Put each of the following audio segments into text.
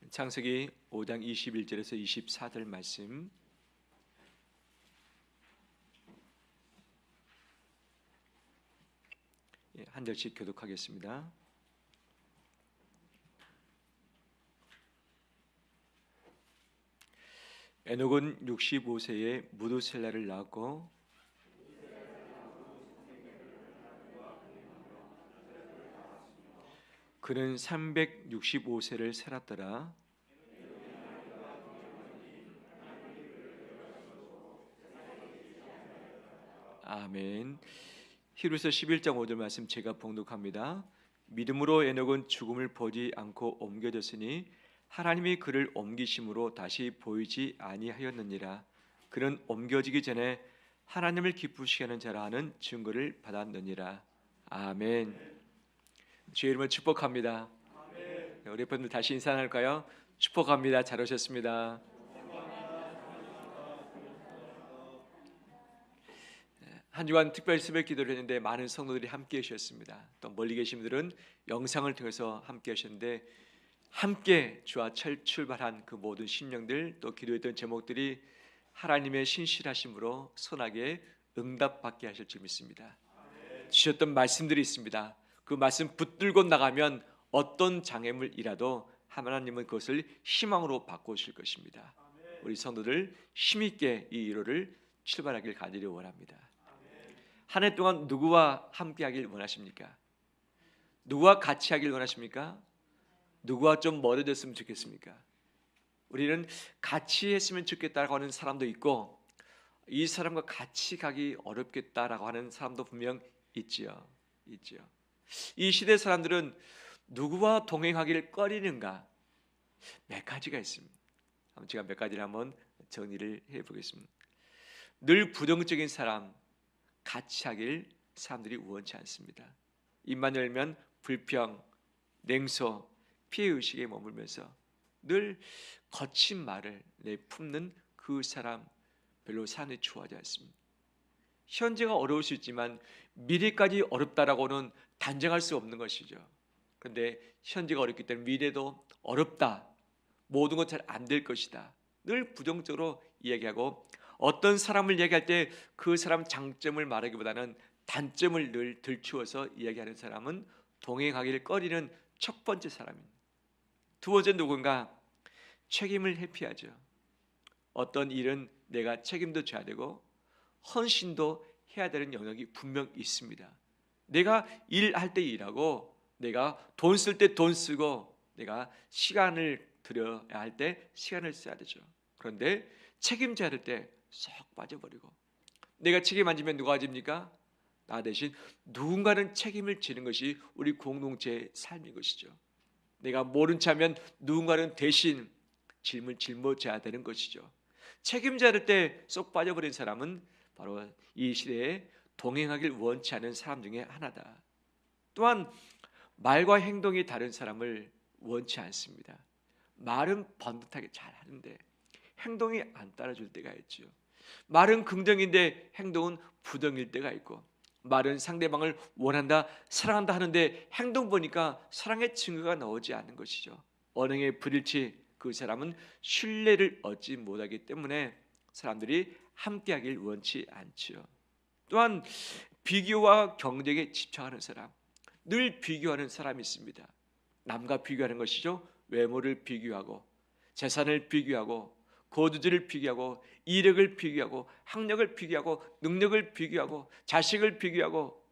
창세기 5장 21절에서 24절 말씀 한 절씩 교독하겠습니다. 에녹은 65세에 무두셀라를 낳았고 그는 365세를 살았더라. 아멘. 히브리서 11장 5절 말씀 제가 봉독합니다. 믿음으로 에녹은 죽음을 보지 않고 옮겨졌으니 하나님이 그를 옮기심으로 다시 보이지 아니하였느니라. 그는 옮겨지기 전에 하나님을 기쁘시게 하는 자라 하는 증거를 받았느니라. 아멘. 주의 이름을 축복합니다. 아멘. 우리 분들 다시 인사 나눌까요? 축복합니다. 잘 오셨습니다. 한 주간 특별 새벽 기도를 했는데 많은 성도들이 함께 하셨습니다. 또 멀리 계신 분들은 영상을 통해서 함께 하셨는데 함께 주와 출발한 그 모든 심령들 또 기도했던 제목들이 하나님의 신실하심으로 선하게 응답받게 하실 줄 믿습니다. 주셨던 말씀들이 있습니다. 그 말씀 붙들고 나가면 어떤 장애물이라도 하나님은 그것을 희망으로 바꾸실 것입니다. 우리 성도들 힘있게 이 1호를 출발하길 간절히 원합니다. 한 해 동안 누구와 함께 하길 원하십니까? 누구와 같이 하길 원하십니까? 누구와 좀 멀어졌으면 좋겠습니까? 우리는 같이 했으면 좋겠다라고 하는 사람도 있고 이 사람과 같이 가기 어렵겠다라고 하는 사람도 분명 있지요. 이 시대 사람들은 누구와 동행하기를 꺼리는가? 몇 가지가 있습니다. 제가 몇 가지를 한번 정리를 해보겠습니다. 늘 부정적인 사람, 같이 하길 사람들이 원치 않습니다. 입만 열면 불평, 냉소, 피해의식에 머물면서 늘 거친 말을 내품는 그 사람 별로 사람이 좋아하지 않습니다. 현재가 어려울 수 있지만 미래까지 어렵다라고는 단정할 수 없는 것이죠. 그런데 현재가 어렵기 때문에 미래도 어렵다, 모든 건 잘 안 될 것이다, 늘 부정적으로 이야기하고 어떤 사람을 얘기할 때 그 사람 장점을 말하기보다는 단점을 늘 들추어서 이야기하는 사람은 동행하기를 꺼리는 첫 번째 사람입니다. 두 번째 누군가 책임을 회피하죠. 어떤 일은 내가 책임도 져야 되고 헌신도 해야 되는 영역이 분명 있습니다. 내가 일할 때 일하고 내가 돈 쓸 때 돈 쓰고 내가 시간을 들여야 할 때 시간을 써야 되죠. 그런데 책임져야 할 때 쏙 빠져버리고 내가 책임 안 지면 누가 집니까? 나 대신 누군가는 책임을 지는 것이 우리 공동체의 삶인 것이죠. 내가 모른 체하면 누군가는 대신 짐을 짊어져야 되는 것이죠. 책임져야 할 때 쏙 빠져버린 사람은 바로 이 시대에 동행하길 원치 않은 사람 중에 하나다. 또한 말과 행동이 다른 사람을 원치 않습니다. 말은 번듯하게 잘 하는데 행동이 안 따라줄 때가 있죠. 말은 긍정인데 행동은 부정일 때가 있고 말은 상대방을 원한다, 사랑한다 하는데 행동 보니까 사랑의 증거가 나오지 않는 것이죠. 언행의 불일치, 그 사람은 신뢰를 얻지 못하기 때문에 사람들이 함께하길 원치 않지요. 또한 비교와 경쟁에 집착하는 사람, 늘 비교하는 사람이 있습니다. 남과 비교하는 것이죠. 외모를 비교하고 재산을 비교하고 거두지를 비교하고 이력을 비교하고 학력을 비교하고 능력을 비교하고 자식을 비교하고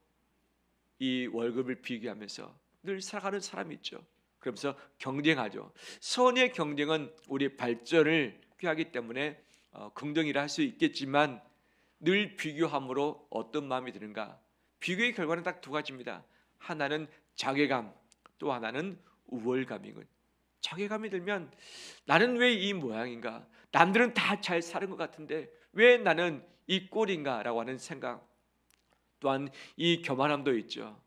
이 월급을 비교하면서 늘 살아가는 사람이 있죠. 그러면서 경쟁하죠. 선의 경쟁은 우리의 발전을 꾀하기 때문에 긍정이라 할 수 있겠지만 늘 비교함으로 어떤 마음이 드는가? 비교의 결과는 딱 두 가지입니다. 하나는 자괴감, 또 하나는 우월감이군. 자괴감이 들면 나는 왜 이 모양인가? 남들은 다 잘 사는 것 같은데 왜 나는 이 꼴인가? 라고 하는 생각. 또한 이 교만함도 있죠.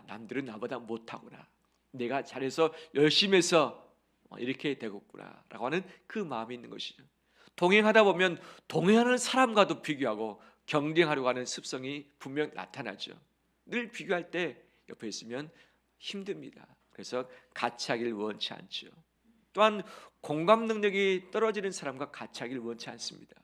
남들은 나보다 못하구나, 내가 잘해서 열심히 해서 이렇게 되겠구나 라고 하는 그 마음이 있는 것이죠. 동행하다 보면 동행하는 사람과도 비교하고 경쟁하려고 하는 습성이 분명 나타나죠. 늘 비교할 때 옆에 있으면 힘듭니다. 그래서 같이 하길 원치 않죠. 또한 공감 능력이 떨어지는 사람과 같이 하기를 원치 않습니다.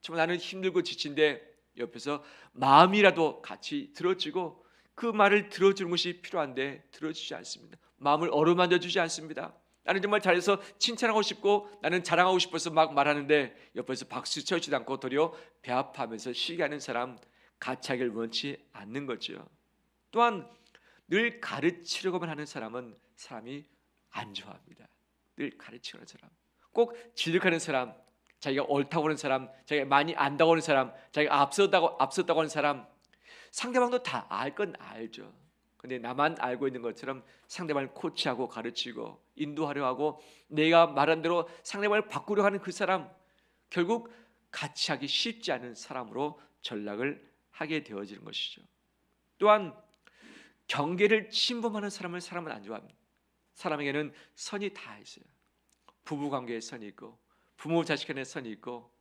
정말 나는 힘들고 지친데 옆에서 마음이라도 같이 들어주고 그 말을 들어주는 것이 필요한데 들어주지 않습니다. 마음을 어루만져 주지 않습니다. 나는 정말 잘해서 칭찬하고 싶고 나는 자랑하고 싶어서 막 말하는데 옆에서 박수 쳐주지도 않고 도리어 배아파하면서 쉬게 하는 사람, 같이 하길 원치 않는 거죠. 또한 늘 가르치려고만 하는 사람이 안 좋아합니다. 늘 가르치는 사람, 꼭 지적하는 사람, 자기가 옳다고 하는 사람, 자기가 많이 안다고 하는 사람, 자기가 앞섰다고 하는 사람, 상대방도 다 알 건 알죠. 근데 나만 알고 있는 것처럼 상대방을 코치하고 가르치고 인도하려 하고 내가 말한 대로 상대방을 바꾸려 하는 그 사람, 결국 같이 하기 쉽지 않은 사람으로 전락을 하게 되어지는 것이죠. 또한 경계를 침범하는 사람은 안 좋아합니다. 사람에게는 선이 다 있어요. 부부관계에 선이 있고 부모 자식 간에 선이 있고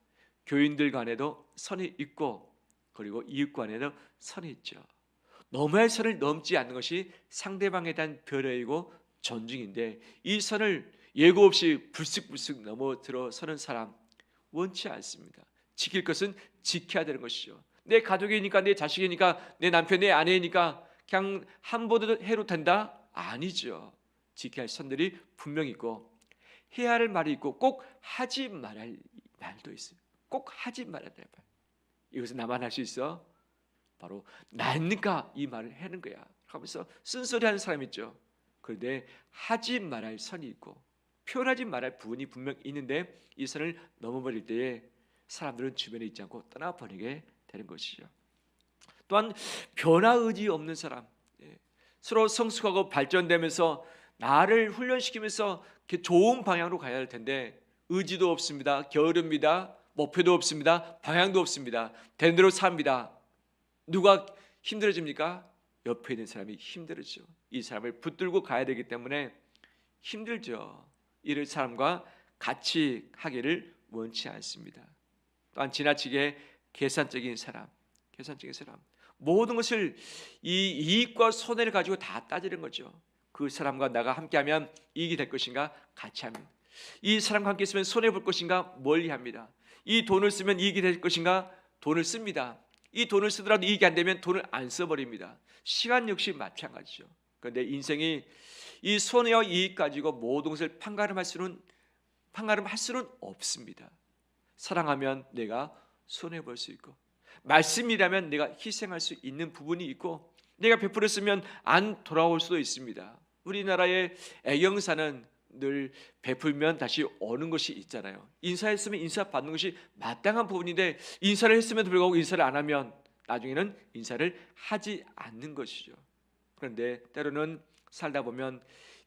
교인들 간에도 선이 있고 그리고 이웃 간에도 선이 있죠. 넘어야 선을 넘지 않는 것이 상대방에 대한 배려이고 존중인데 이 선을 예고 없이 불쑥불쑥 넘어 들어서는 사람 원치 않습니다. 지킬 것은 지켜야 되는 것이죠. 내 가족이니까, 내 자식이니까, 내 남편, 내 아내이니까 그냥 한 번도 해도 된다? 아니죠. 지켜야 할 선들이 분명히 있고 해야 할 말이 있고 꼭 하지 말아야 할 말도 있어요. 꼭 하지 말아야 될 말. 이것은 나만 할 수 있어? 바로 나니까 이 말을 하는 거야 하면서 쓴소리하는 사람 있죠. 그런데 하지 말아야 할 선이 있고 표현하지 말아야 할 부분이 분명 있는데 이 선을 넘어버릴 때에 사람들은 주변에 있지 않고 떠나버리게 되는 것이죠. 또한 변화 의지 없는 사람, 서로 성숙하고 발전되면서 나를 훈련시키면서 좋은 방향으로 가야 할 텐데 의지도 없습니다. 게으릅니다. 목표도 없습니다. 방향도 없습니다. 된 대로 삽니다. 누가 힘들어집니까? 옆에 있는 사람이 힘들어지죠. 이 사람을 붙들고 가야 되기 때문에 힘들죠. 이런 사람과 같이 하기를 원치 않습니다. 또한 지나치게 계산적인 사람, 모든 것을 이 이익과 손해를 가지고 다 따지는 거죠. 그 사람과 나가 함께하면 이익이 될 것인가? 같이 하면. 이 사람과 함께 있으면 손해 볼 것인가? 멀리합니다. 이 돈을 쓰면 이익이 될 것인가? 돈을 씁니다. 이 돈을 쓰더라도 이익이 안 되면 돈을 안 써버립니다. 시간 역시 마찬가지죠. 그런데 인생이 이 손해와 이익 가지고 모든 것을 판가름할 수는 없습니다. 사랑하면 내가 손해 볼 수 있고 말씀이라면 내가 희생할 수 있는 부분이 있고 내가 베풀었으면 안 돌아올 수도 있습니다. 우리나라의 애경사는 늘 베풀면 다시 오는 것이 있잖아요. 인사했으면 인사 받는 것이 마땅한 부분인데 인사를 했음에도 불구하고 인사를 안 하면 나중에는 인사를 하지 않는 것이죠. 그런데 때로는 살다 보면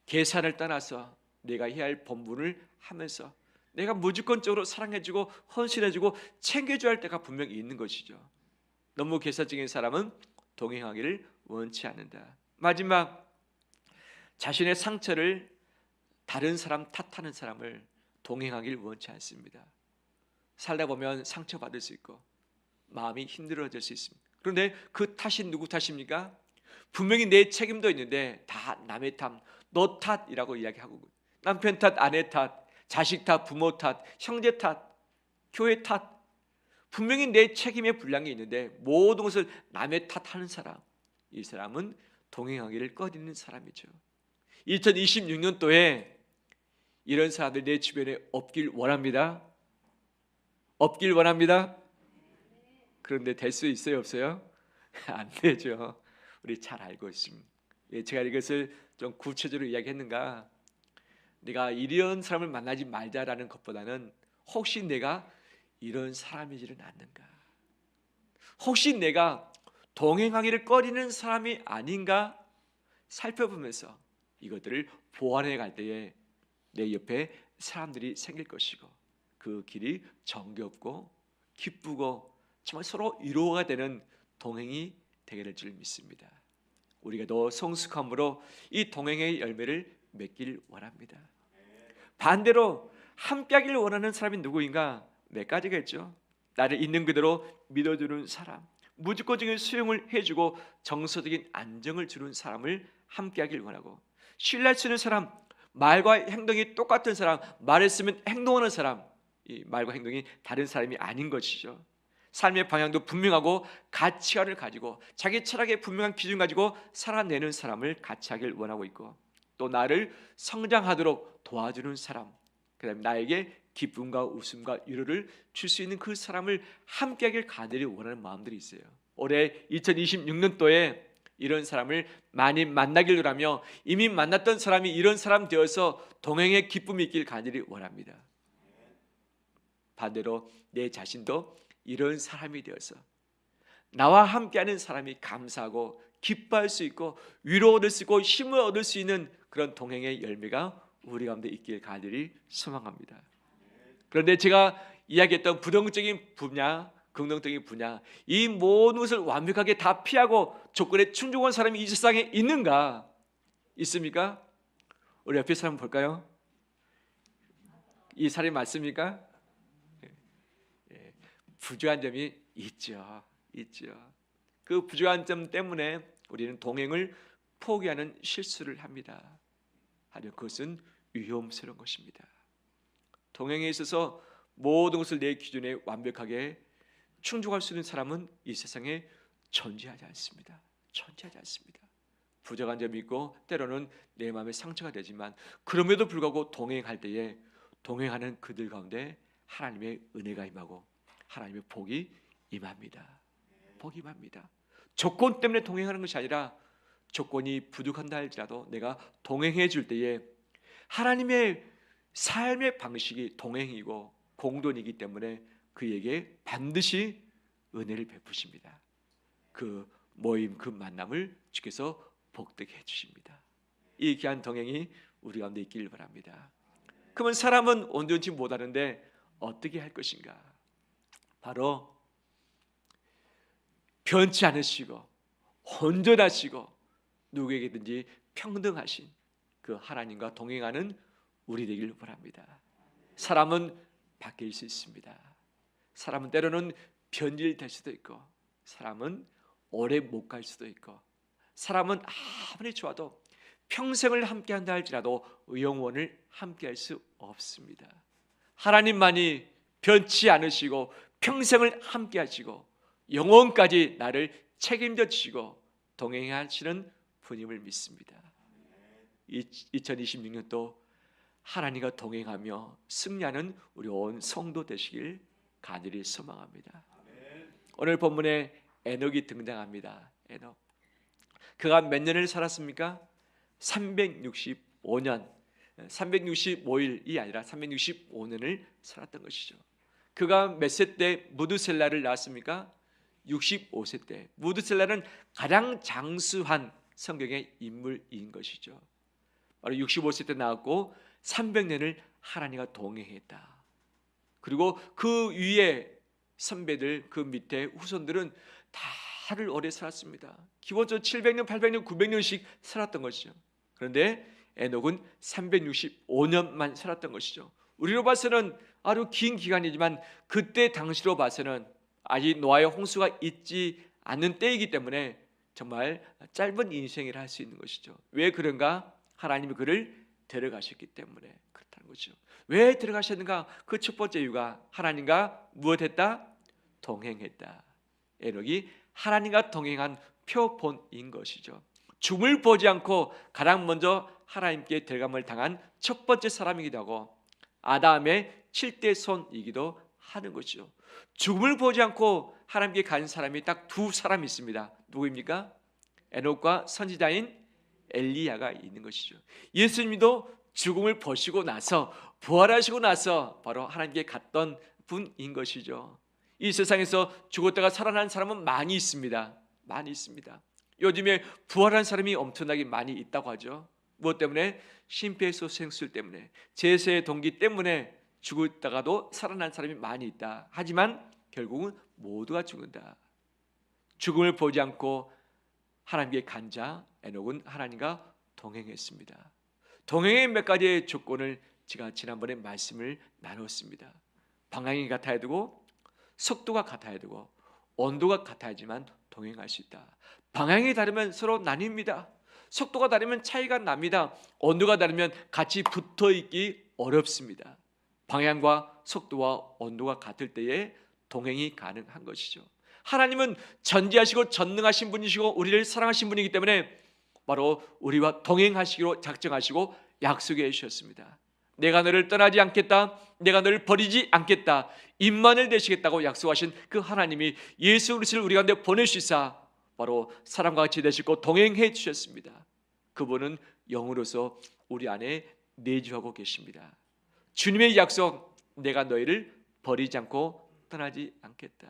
계산을 떠나서 내가 해야 할 본분을 하면서 내가 무조건적으로 사랑해주고 헌신해주고 챙겨줘야 할 때가 분명히 있는 것이죠. 너무 계산적인 사람은 동행하기를 원치 않는다. 마지막, 자신의 상처를 다른 사람 탓하는 사람을 동행하길 원치 않습니다. 살다 보면 상처받을 수 있고 마음이 힘들어질 수 있습니다. 그런데 그 탓이 누구 탓입니까? 분명히 내 책임도 있는데 다 남의 탓, 너 탓이라고 이야기하고 남편 탓, 아내 탓, 자식 탓, 부모 탓, 형제 탓, 교회 탓, 분명히 내 책임에 분량이 있는데 모든 것을 남의 탓하는 사람, 이 사람은 동행하기를 꺼리는 사람이죠. 2026년도에 이런 사람들 내 주변에 없길 원합니다. 없길 원합니다. 그런데 될 수 있어요, 없어요? 안 되죠. 우리 잘 알고 있습니다. 제가 이것을 좀 구체적으로 이야기했는가? 내가 이런 사람을 만나지 말자라는 것보다는 혹시 내가 이런 사람이지는 않는가? 혹시 내가 동행하기를 꺼리는 사람이 아닌가 살펴보면서 이것들을 보완해 갈 때에 내 옆에 사람들이 생길 것이고 그 길이 정겹고 기쁘고 정말 서로 위로가 되는 동행이 되게 될 줄 믿습니다. 우리가 더 성숙함으로 이 동행의 열매를 맺길 원합니다. 반대로 함께하기를 원하는 사람이 누구인가? 몇 가지가 있죠. 나를 있는 그대로 믿어주는 사람, 무조건적인 수용을 해주고 정서적인 안정을 주는 사람을 함께하길 원하고 신뢰할 수 있는 사람, 말과 행동이 똑같은 사람, 말했으면 행동하는 사람, 이 말과 행동이 다른 사람이 아닌 것이죠. 삶의 방향도 분명하고 가치관을 가지고 자기 철학의 분명한 기준 가지고 살아내는 사람을 같이 하길 원하고 있고, 또 나를 성장하도록 도와주는 사람, 그다음에 나에게 기쁨과 웃음과 위로를 줄 수 있는 그 사람을 함께 하길 간절히 원하는 마음들이 있어요. 올해 2026년도에 이런 사람을 많이 만나길 바라며, 이미 만났던 사람이 이런 사람 되어서 동행의 기쁨이 있길 간절히 원합니다. 반대로 내 자신도 이런 사람이 되어서 나와 함께하는 사람이 감사하고 기뻐할 수 있고 위로 얻을 수 있고 힘을 얻을 수 있는 그런 동행의 열매가 우리 가운데 있길 간절히 소망합니다. 그런데 제가 이야기했던 부정적인 분야, 긍정적인 분야, 이 모든 것을 완벽하게 다 피하고 조건에 충족한 사람이 이 세상에 있는가? 있습니까? 우리 옆에 사람 볼까요? 이 사람이 맞습니까? 부족한 점이 있죠. 그 부족한 점 때문에 우리는 동행을 포기하는 실수를 합니다. 하지만 그것은 위험스러운 것입니다. 동행에 있어서 모든 것을 내 기준에 완벽하게 충족할 수 있는 사람은 이 세상에 존재하지 않습니다. 부족한 점이 있고 때로는 내 마음에 상처가 되지만, 그럼에도 불구하고 동행할 때에 동행하는 그들 가운데 하나님의 은혜가 임하고 하나님의 복이 임합니다. 조건 때문에 동행하는 것이 아니라 조건이 부족한다 할지라도 내가 동행해 줄 때에 하나님의 삶의 방식이 동행이고 공존이기 때문에 그에게 반드시 은혜를 베푸십니다. 그 모임, 그 만남을 주께서 복되게 해주십니다. 이 귀한 동행이 우리 가운데 있기를 바랍니다. 그러면 사람은 온전치 못하는데 어떻게 할 것인가? 바로 변치 않으시고 온전하시고 누구에게든지 평등하신 그 하나님과 동행하는 우리 되기를 바랍니다. 사람은 바뀔 수 있습니다. 사람은 때로는 변질될 수도 있고, 사람은 오래 못 갈 수도 있고, 사람은 아무리 좋아도 평생을 함께한다 할지라도 영원을 함께할 수 없습니다. 하나님만이 변치 않으시고 평생을 함께하시고 영원까지 나를 책임져 주시고 동행하시는 분임을 믿습니다. 2026년도 하나님과 동행하며 승리하는 우리 온 성도 되시길 간절히 소망합니다. 오늘 본문에 에녹이 등장합니다. 에녹. 그가 몇 년을 살았습니까? 365년, 365일이 아니라 365년을 살았던 것이죠. 그가 몇 세 때 무드셀라를 낳았습니까? 65세 때. 무드셀라는 가장 장수한 성경의 인물인 것이죠. 바로 65세 때 낳았고 300년을 하나님과 동행했다. 그리고 그 위에 선배들, 그 밑에 후손들은 다들 오래 살았습니다. 기본적으로 700년, 800년, 900년씩 살았던 것이죠. 그런데 에녹은 365년만 살았던 것이죠. 우리로 봐서는 아주 긴 기간이지만 그때 당시로 봐서는 아직 노아의 홍수가 있지 않는 때이기 때문에 정말 짧은 인생을 할 수 있는 것이죠. 왜 그런가? 하나님이 그를 데려가셨기 때문에 그렇다는 거죠. 왜 데려가셨는가? 그 첫 번째 이유가 하나님과 무엇했다? 동행했다. 에녹이 하나님과 동행한 표본인 것이죠. 죽음을 보지 않고 가장 먼저 하나님께 데려감을 당한 첫 번째 사람이기도 하고 아담의 7대 손이기도 하는 것이죠. 죽음을 보지 않고 하나님께 간 사람이 딱 두 사람이 있습니다. 누구입니까? 에녹과 선지자인 엘리야가 있는 것이죠. 예수님도 죽음을 보시고 나서 부활하시고 나서 바로 하나님께 갔던 분인 것이죠. 이 세상에서 죽었다가 살아난 사람은 많이 있습니다. 요즘에 부활한 사람이 엄청나게 많이 있다고 하죠. 무엇 때문에? 심폐소생술 때문에, 제세의 동기 때문에 죽었다가도 살아난 사람이 많이 있다. 하지만 결국은 모두가 죽는다. 죽음을 보지 않고 하나님께 간 자 에녹은 하나님과 동행했습니다. 동행의 몇 가지의 조건을 제가 지난번에 말씀을 나눴습니다. 방향이 같아야 되고, 속도가 같아야 되고, 온도가 같아야지만 동행할 수 있다. 방향이 다르면 서로 나뉩니다. 속도가 다르면 차이가 납니다. 온도가 다르면 같이 붙어 있기 어렵습니다. 방향과 속도와 온도가 같을 때에 동행이 가능한 것이죠. 하나님은 전지하시고 전능하신 분이시고 우리를 사랑하신 분이기 때문에 바로 우리와 동행하시기로 작정하시고 약속해 주셨습니다. 내가 너를 떠나지 않겠다, 내가 너를 버리지 않겠다, 임마누엘 되시겠다고 약속하신 그 하나님이 예수 그리스도를 우리 가운데 보내주시사 바로 사람과 같이 되시고 동행해 주셨습니다. 그분은 영으로서 우리 안에 내주하고 계십니다. 주님의 약속, 내가 너희를 버리지 않고 떠나지 않겠다.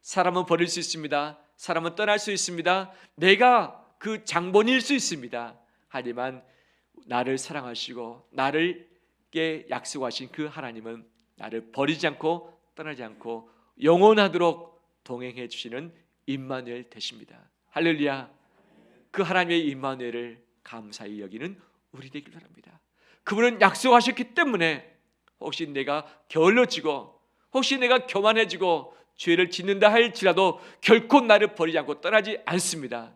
사람은 버릴 수 있습니다. 사람은 떠날 수 있습니다. 내가 그 장본일 수 있습니다. 하지만 나를 사랑하시고 나를께 약속하신 그 하나님은 나를 버리지 않고 떠나지 않고 영원하도록 동행해 주시는 임마누엘 되십니다. 할렐루야. 그 하나님의 임마누엘을 감사히 여기는 우리 되길 바랍니다. 그분은 약속하셨기 때문에 혹시 내가 게을러지고 혹시 내가 교만해지고 죄를 짓는다 할지라도 결코 나를 버리지 않고 떠나지 않습니다.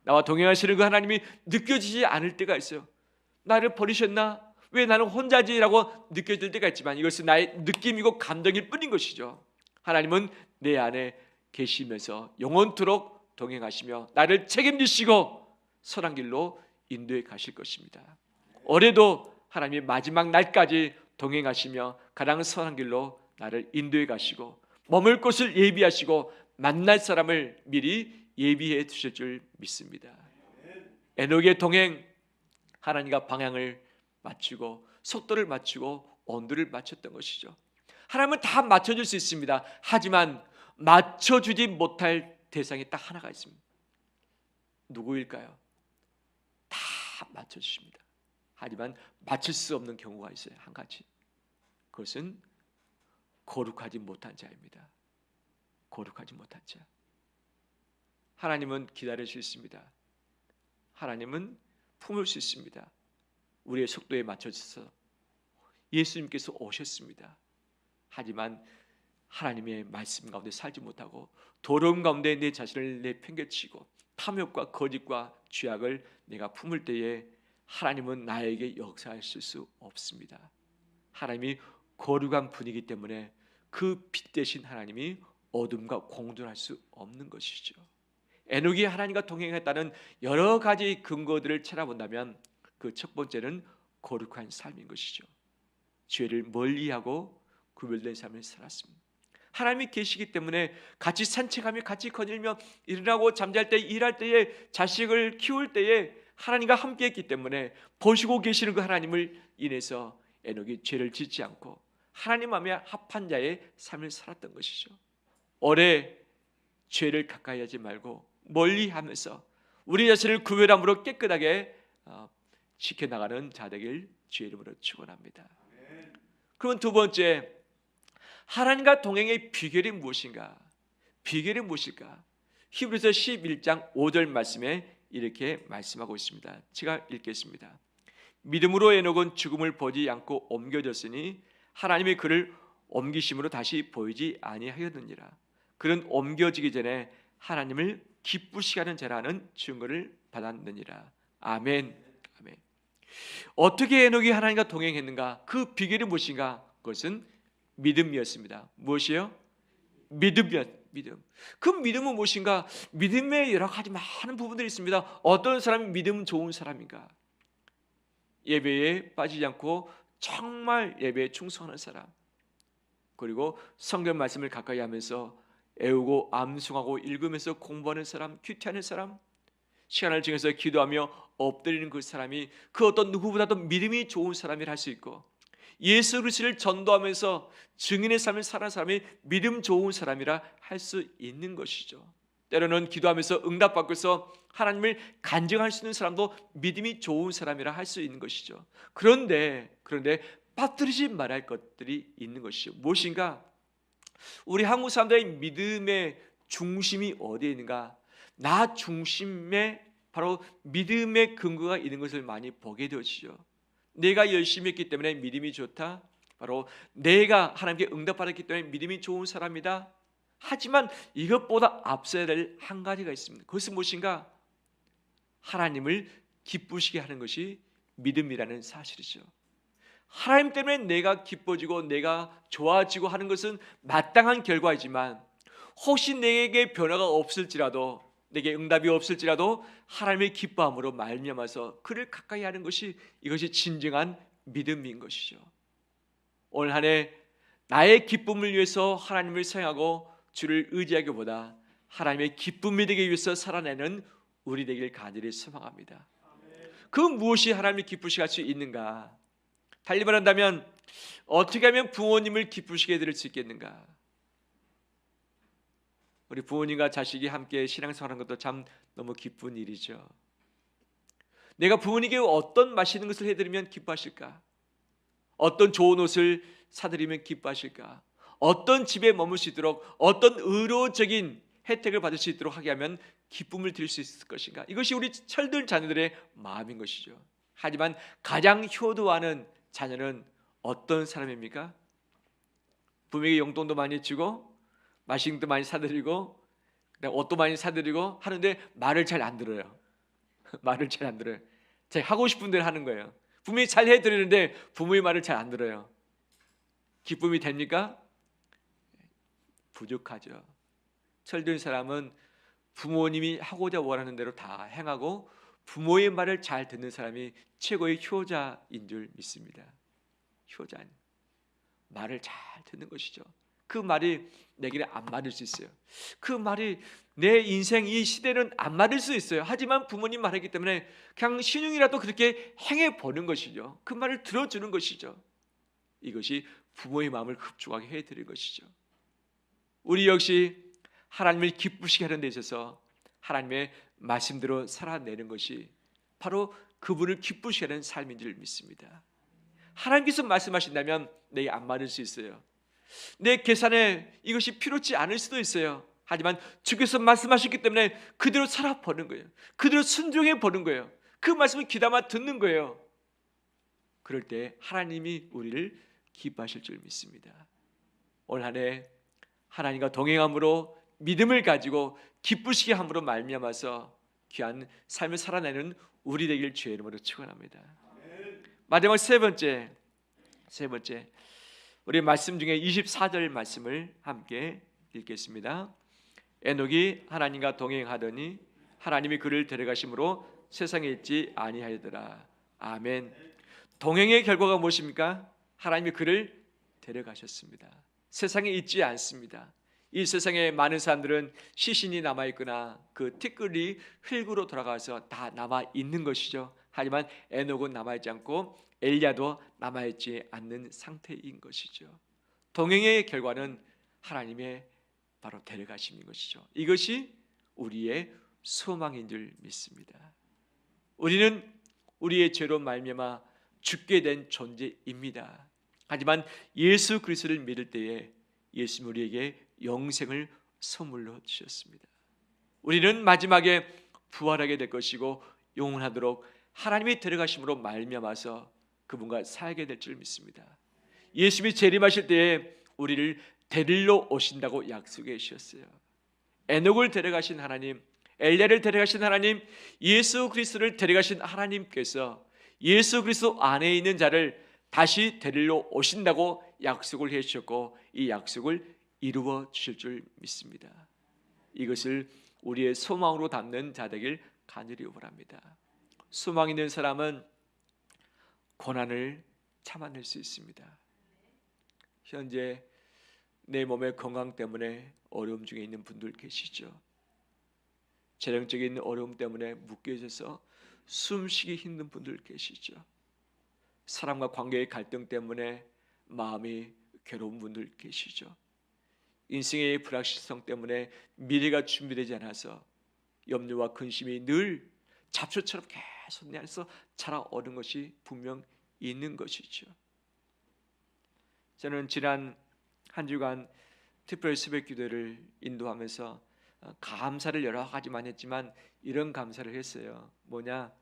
나와 동행하시는 그 하나님이 느껴지지 않을 때가 있어요. 나를 버리셨나? 왜 나는 혼자지라고 느껴질 때가 있지만 이것은 나의 느낌이고 감정일 뿐인 것이죠. 하나님은 내 안에 계시면서 영원토록 동행하시며 나를 책임지시고 선한 길로 인도해 가실 것입니다. 올해도 하나님이 마지막 날까지 동행하시며 가장 선한 길로 나를 인도해 가시고 머물 곳을 예비하시고 만날 사람을 미리 예비해 두실 줄 믿습니다. 에녹의 동행, 하나님과 방향을 맞추고 속도를 맞추고 온도를 맞췄던 것이죠. 하나님은 다 맞춰줄 수 있습니다. 하지만 맞춰주지 못할 대상이 딱 하나가 있습니다. 누구일까요? 다 맞춰주십니다. 하지만 맞출 수 없는 경우가 있어요. 한 가지. 그것은 거룩하지 못한 자입니다. 거룩하지 못한 자. 하나님은 기다릴 수 있습니다. 하나님은 품을 수 있습니다. 우리의 속도에 맞춰서 예수님께서 오셨습니다. 하지만 하나님의 말씀 가운데 살지 못하고 더러움 가운데 내 자신을 내팽개치고 탐욕과 거짓과 죄악을 내가 품을 때에 하나님은 나에게 역사하실 수 없습니다. 하나님이 거룩한 분이기 때문에 그 빛 대신 하나님이 어둠과 공존할 수 없는 것이죠. 에녹이 하나님과 동행했다는 여러 가지 근거들을 찾아본다면 그 첫 번째는 거룩한 삶인 것이죠. 죄를 멀리하고 구별된 삶을 살았습니다. 하나님이 계시기 때문에 같이 산책하며 같이 거닐며 일어나고 잠잘 때 일할 때에 자식을 키울 때에 하나님과 함께했기 때문에 보시고 계시는 그 하나님을 인해서 에녹이 죄를 짓지 않고 하나님 마음에 합한 자의 삶을 살았던 것이죠. 오래 죄를 가까이 하지 말고 멀리하면서 우리 자신을 구별함으로 깨끗하게 지켜나가는 자 되길 주의 이름으로 축원합니다. 그러면 두 번째, 하나님과 동행의 비결이 무엇인가? 비결이 무엇일까? 히브리서 11장 5절 말씀에 이렇게 말씀하고 있습니다. 제가 읽겠습니다. 믿음으로 에녹은 죽음을 보지 않고 옮겨졌으니 하나님이 그를 옮기심으로 다시 보이지 아니하였느니라. 그는 옮겨지기 전에 하나님을 기쁘시게 하는 자라는 증거를 받았느니라. 아멘. 아멘. 어떻게 에녹이 하나님과 동행했는가? 그 비결이 무엇인가? 그것은 믿음이었습니다. 무엇이요? 믿음. 그 믿음은 무엇인가? 믿음에 여러 가지 많은 부분들이 있습니다. 어떤 사람이 믿음 좋은 사람인가? 예배에 빠지지 않고 정말 예배에 충성하는 사람, 그리고 성경 말씀을 가까이 하면서 애우고 암송하고 읽으면서 공부하는 사람, 큐티하는 사람, 시간을 정해서 기도하며 엎드리는 그 사람이 그 어떤 누구보다도 믿음이 좋은 사람이라 할 수 있고, 예수 그리스도를 전도하면서 증인의 삶을 사는 사람이 믿음 좋은 사람이라 할 수 있는 것이죠. 때로는 기도하면서 응답받고서 하나님을 간증할 수 있는 사람도 믿음이 좋은 사람이라 할 수 있는 것이죠. 그런데 빠뜨리지 말아야 할 것들이 있는 것이죠. 무엇인가? 우리 한국 사람들의 믿음의 중심이 어디에 있는가? 나 중심에 바로 믿음의 근거가 있는 것을 많이 보게 되어지죠. 내가 열심히 했기 때문에 믿음이 좋다. 바로 내가 하나님께 응답받았기 때문에 믿음이 좋은 사람이다. 하지만 이것보다 앞서야 될 한 가지가 있습니다. 그것은 무엇인가? 하나님을 기쁘시게 하는 것이 믿음이라는 사실이죠. 하나님 때문에 내가 기뻐지고 내가 좋아지고 하는 것은 마땅한 결과이지만 혹시 내게 변화가 없을지라도, 내게 응답이 없을지라도 하나님의 기뻐함으로 말미암아서 그를 가까이 하는 것이, 이것이 진정한 믿음인 것이죠. 올 한 해 나의 기쁨을 위해서 하나님을 생각하고 주를 의지하기보다 하나님의 기쁨이 되기 위해서 살아내는 우리 되길 간절히 소망합니다. 그 무엇이 하나님을 기쁘시게 할 수 있는가? 달리 말한다면 어떻게 하면 부모님을 기쁘시게 해드릴 수 있겠는가? 우리 부모님과 자식이 함께 신앙생활하는 것도 참 너무 기쁜 일이죠. 내가 부모님께 어떤 맛있는 것을 해드리면 기뻐하실까? 어떤 좋은 옷을 사드리면 기뻐하실까? 어떤 집에 머물 수 있도록, 어떤 의료적인 혜택을 받을 수 있도록 하게 하면 기쁨을 드릴 수 있을 것인가? 이것이 우리 철든 자녀들의 마음인 것이죠. 하지만 가장 효도하는 자녀는 어떤 사람입니까? 부모에게 용돈도 많이 주고 맛있는 것도 많이 사드리고 옷도 많이 사드리고 하는데 말을 잘 안 들어요. 말을 잘 안 들어요. 제가 하고 싶은 대로 하는 거예요. 부모님이 잘 해드리는데 부모의 말을 잘 안 들어요. 기쁨이 됩니까? 부족하죠. 철든 사람은 부모님이 하고자 원하는 대로 다 행하고 부모의 말을 잘 듣는 사람이 최고의 효자인 줄 믿습니다. 효자, 말을 잘 듣는 것이죠. 그 말이 내게 안 맞을 수 있어요. 그 말이 내 인생 이 시대는 안 맞을 수 있어요. 하지만 부모님 말하기 때문에 그냥 신용이라도 그렇게 행해 보는 것이죠. 그 말을 들어주는 것이죠. 이것이 부모의 마음을 흡족하게 해드릴 것이죠. 우리 역시 하나님을 기쁘시게 하는 데 있어서 하나님의 말씀대로 살아내는 것이 바로 그분을 기쁘시게 하는 삶인 줄 믿습니다. 하나님께서 말씀하신다면 내게 안 맞을 수 있어요. 내 계산에 이것이 필요치 않을 수도 있어요. 하지만 주께서 말씀하셨기 때문에 그대로 살아보는 거예요. 그대로 순종해 보는 거예요. 그 말씀을 귀담아 듣는 거예요. 그럴 때 하나님이 우리를 기뻐하실 줄 믿습니다. 올 한 해 하나님과 동행함으로 믿음을 가지고 기쁘시게 함으로 말미암아서 귀한 삶을 살아내는 우리 되길 주의 이름으로 축원합니다. 마지막 세 번째, 우리 말씀 중에 24절 말씀을 함께 읽겠습니다. 에녹이 하나님과 동행하더니 하나님이 그를 데려가심으로 세상에 있지 아니하더라. 아멘. 동행의 결과가 무엇입니까? 하나님이 그를 데려가셨습니다. 세상에 있지 않습니다. 이 세상에 많은 사람들은 시신이 남아있거나 그 티끌이 흙으로 돌아가서 다 남아있는 것이죠. 하지만 에녹은 남아있지 않고 엘리야도 남아있지 않는 상태인 것이죠. 동행의 결과는 하나님의 바로 데려가심인 것이죠. 이것이 우리의 소망인 줄 믿습니다. 우리는 우리의 죄로 말미암아 죽게 된 존재입니다. 하지만 예수 그리스도를 믿을 때에 예수님 우리에게 영생을 선물로 주셨습니다. 우리는 마지막에 부활하게 될 것이고 영원하도록 하나님이 데려가심으로 말미암아서 그분과 살게 될 줄 믿습니다. 예수님이 재림하실 때에 우리를 데리러 오신다고 약속해 주셨어요. 에녹을 데려가신 하나님, 엘리야를 데려가신 하나님, 예수 그리스도를 데려가신 하나님께서 예수 그리스도 안에 있는 자를 다시 데리러 오신다고 약속을 해 주셨고 이 약속을 이루어 주실 줄 믿습니다. 이것을 우리의 소망으로 담는 자 되길 간절히 원합니다. 소망 있는 사람은 고난을 참아낼 수 있습니다. 현재 내 몸의 건강 때문에 어려움 중에 있는 분들 계시죠. 재정적인 어려움 때문에 묶여져서 숨쉬기 힘든 분들 계시죠. 사람과 관계의 갈등 때문에 마음이 괴로운 분들 계시죠. 인생의 불확실성 때문에 미래가 준비되지 않아서 염려와 근심이 늘 잡초처럼 계속 내 안에서 자라오는 것이 분명 있는 것이죠. 저는 지난 한 주간 특별 새벽 기도를 인도하면서 감사를 여러 가지만 했지만 이런 감사를 했어요. 뭐냐?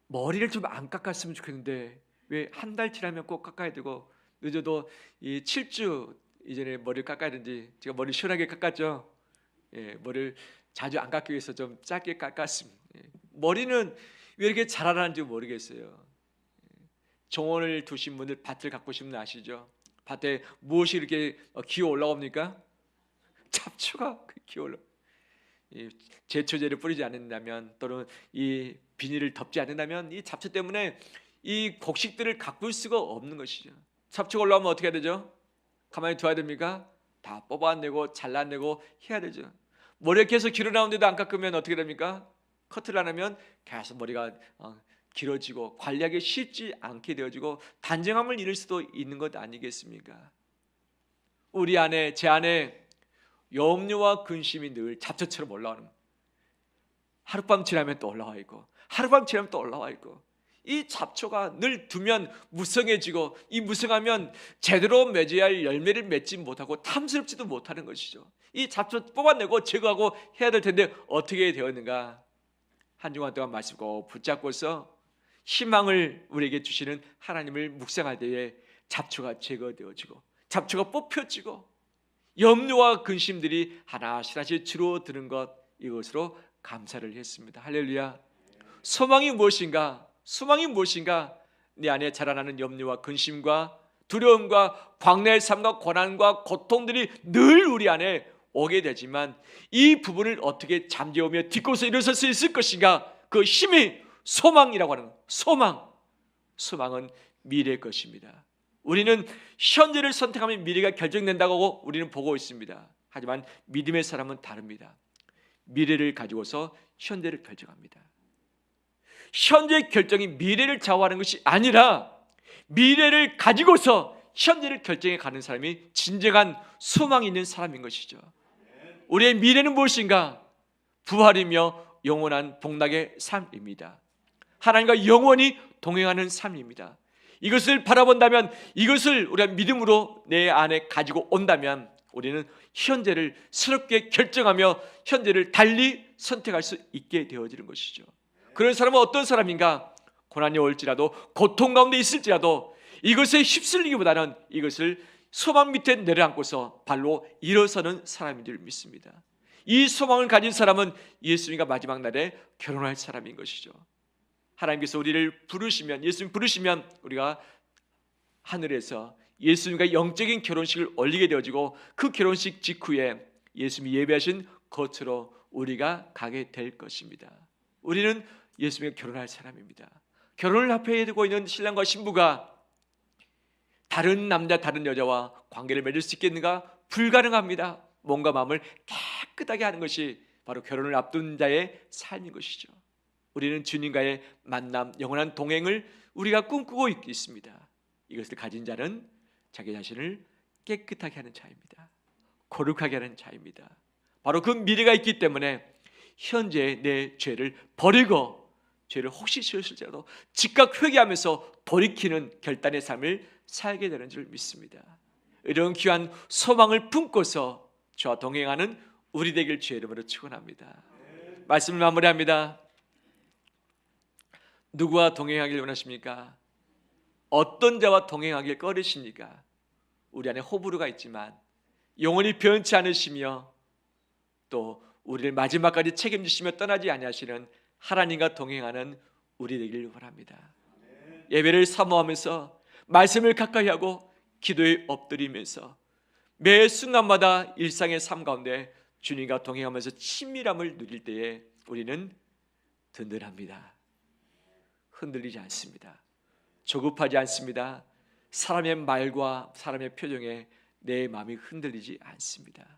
머리를 좀 안 깎았으면 좋겠는데 왜 한 달 지나면 꼭 깎아야 되고 늦어도 이 7주 이전에 머리를 깎아야 되는지 제가 머리 시원하게 깎았죠. 예, 머리를 자주 안 깎기 위해서 좀 짧게 깎았습니다. 머리는 왜 이렇게 자라나는지 모르겠어요. 정원을 두신 분들 밭을 가꾸시면 아시죠? 밭에 무엇이 이렇게 기어 올라옵니까? 잡초가 기어 올라. 제초제를 뿌리지 않는다면 또는 이 비닐을 덮지 않는다면 이 잡초 때문에 이 곡식들을 가꿀 수가 없는 것이죠. 잡초가 올라오면 어떻게 해야 되죠? 가만히 둬야 됩니까? 다 뽑아내고 잘라내고 해야 되죠. 머리가 계속 길어 나오는데도 안 깎으면 어떻게 됩니까? 커트를 안 하면 계속 머리가 길어지고 관리하기 쉽지 않게 되어지고 단정함을 잃을 수도 있는 것 아니겠습니까? 우리 안에, 제 안에 염려와 근심이 늘 잡초처럼 올라오는, 하룻밤 지나면 또 올라와 있고 하룻밤 지나면 또 올라와 있고, 이 잡초가 늘 두면 무성해지고, 이 무성하면 제대로 맺어야 할 열매를 맺지 못하고 탐스럽지도 못하는 것이죠. 이 잡초 뽑아내고 제거하고 해야 될 텐데 어떻게 되었는가? 한 주간 동안 말씀 꼭 붙잡고서 희망을 우리에게 주시는 하나님을 묵상할 때에 잡초가 제거되어지고 잡초가 뽑혀지고 염려와 근심들이 하나씩 줄어드는 것, 이것으로 감사를 했습니다. 할렐루야. 소망이 무엇인가? 소망이 무엇인가? 내 안에 자라나는 염려와 근심과 두려움과 광야의 삶과 고난과 고통들이 늘 우리 안에 오게 되지만 이 부분을 어떻게 잠재우며 딛고서 일어설 수 있을 것인가? 그 힘이 소망이라고 하는, 소망은 미래의 것입니다. 우리는 현재를 선택하면 미래가 결정된다고 우리는 보고 있습니다. 하지만 믿음의 사람은 다릅니다. 미래를 가지고서 현재를 결정합니다. 현재의 결정이 미래를 좌우하는 것이 아니라 미래를 가지고서 현재를 결정해 가는 사람이 진정한 소망이 있는 사람인 것이죠. 우리의 미래는 무엇인가? 부활이며 영원한 복락의 삶입니다. 하나님과 영원히 동행하는 삶입니다. 이것을 바라본다면, 이것을 우리가 믿음으로 내 안에 가지고 온다면 우리는 현재를 새롭게 결정하며 현재를 달리 선택할 수 있게 되어지는 것이죠. 그런 사람은 어떤 사람인가? 고난이 올지라도, 고통 가운데 있을지라도 이것에 휩쓸리기보다는 이것을 소망 밑에 내려앉고서 발로 일어서는 사람인 줄 믿습니다. 이 소망을 가진 사람은 예수님과 마지막 날에 결혼할 사람인 것이죠. 하나님께서 우리를 부르시면, 예수님 부르시면 우리가 하늘에서 예수님과 영적인 결혼식을 올리게 되어지고 그 결혼식 직후에 예수님이 예배하신 거처로 우리가 가게 될 것입니다. 우리는 예수님과 결혼할 사람입니다. 결혼을 앞에 두고 있는 신랑과 신부가 다른 남자, 다른 여자와 관계를 맺을 수 있겠는가? 불가능합니다. 몸과 마음을 깨끗하게 하는 것이 바로 결혼을 앞둔 자의 삶인 것이죠. 우리는 주님과의 만남, 영원한 동행을 우리가 꿈꾸고 있습니다. 이것을 가진 자는 자기 자신을 깨끗하게 하는 자입니다. 거룩하게 하는 자입니다. 바로 그 미래가 있기 때문에 현재 내 죄를 버리고, 죄를 혹시 지었을지라도 즉각 회개하면서 돌이키는 결단의 삶을 살게 되는 줄 믿습니다. 이런 귀한 소망을 품고서 저와 동행하는 우리 되길 주의 이름으로 축원합니다. 말씀을 마무리합니다. 누구와 동행하길 원하십니까? 어떤 자와 동행하길 꺼리십니까? 우리 안에 호불호가 있지만 영원히 변치 않으시며 또 우리를 마지막까지 책임지시며 떠나지 아니하시는 하나님과 동행하는 우리 되길 원합니다. 예배를 사모하면서 말씀을 가까이 하고 기도에 엎드리면서 매 순간마다 일상의 삶 가운데 주님과 동행하면서 친밀함을 누릴 때에 우리는 든든합니다. 흔들리지 않습니다. 조급하지 않습니다. 사람의 말과 사람의 표정에 내 마음이 흔들리지 않습니다.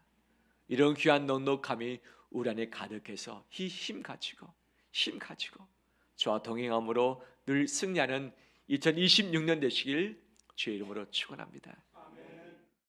이런 귀한 넉넉함이 우리 안에 가득해서 힘 가지고 저와 동행함으로 늘 승리하는 2026년 되시길 주의 이름으로 축원합니다.